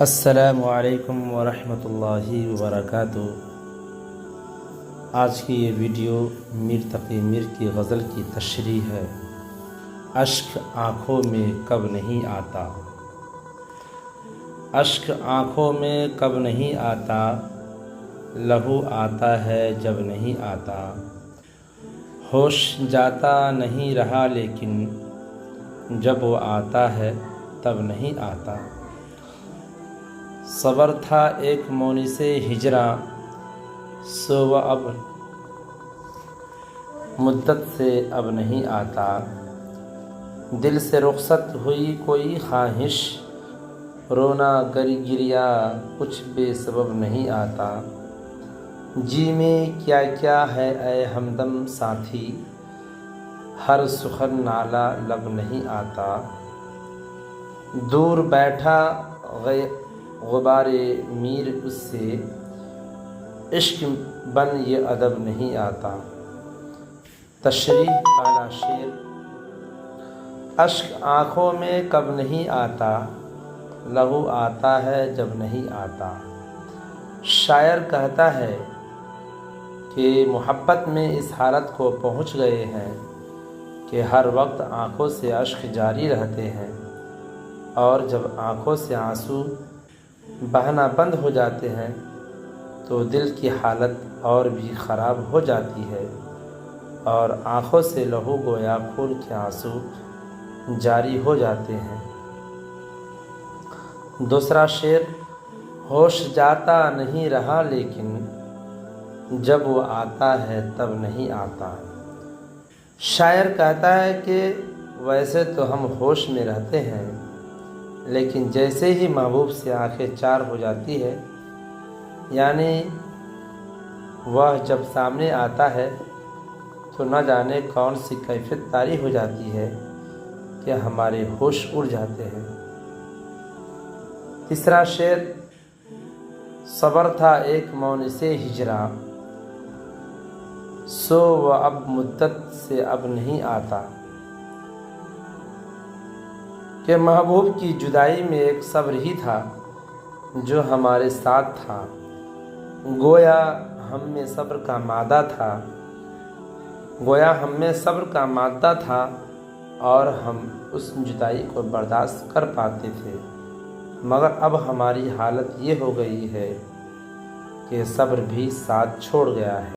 السلام علیکم ورحمۃ اللہ وبرکاتہ۔ آج کی یہ ویڈیو میر تقی میر کی غزل کی تشریح ہے۔ اشک آنکھوں میں کب نہیں آتا، اشک آنکھوں میں کب نہیں آتا، لہو آتا ہے جب نہیں آتا، ہوش جاتا نہیں رہا لیکن جب وہ آتا ہے تب نہیں آتا۔ صبر تھا ایک مونس ہجراں، سو وہ اب مدت سے اب نہیں آتا۔ دل سے رخصت ہوئی کوئی خواہش، رونا گریا کچھ بے سبب نہیں آتا۔ جی میں کیا کیا ہے اے ہمدم ساتھی، ہر سخن نالہ لب نہیں آتا۔ دور بیٹھا غبار میر اس سے، عشق بن یہ ادب نہیں آتا۔ تشریح پہلا شعر۔ اشک آنکھوں میں کب نہیں آتا، لہو آتا ہے جب نہیں آتا۔ شاعر کہتا ہے کہ محبت میں اس حالت کو پہنچ گئے ہیں کہ ہر وقت آنکھوں سے اشک جاری رہتے ہیں، اور جب آنکھوں سے آنسو بہنا بند ہو جاتے ہیں تو دل کی حالت اور بھی خراب ہو جاتی ہے، اور آنکھوں سے لہو گویا خون کے آنسو جاری ہو جاتے ہیں۔ دوسرا شعر۔ ہوش جاتا نہیں رہا لیکن جب وہ آتا ہے تب نہیں آتا۔ شاعر کہتا ہے کہ ویسے تو ہم ہوش میں رہتے ہیں، لیکن جیسے ہی محبوب سے آنکھیں چار ہو جاتی ہے، یعنی وہ جب سامنے آتا ہے تو نہ جانے کون سی کیفیت طاری ہو جاتی ہے کہ ہمارے ہوش اڑ جاتے ہیں۔ تیسرا شعر۔ صبر تھا ایک مونس ہجراں، سو وہ اب مدت سے اب نہیں آتا۔ کہ محبوب کی جدائی میں ایک صبر ہی تھا جو ہمارے ساتھ تھا، گویا ہم میں صبر کا مادہ تھا، اور ہم اس جدائی کو برداشت کر پاتے تھے، مگر اب ہماری حالت یہ ہو گئی ہے کہ صبر بھی ساتھ چھوڑ گیا ہے۔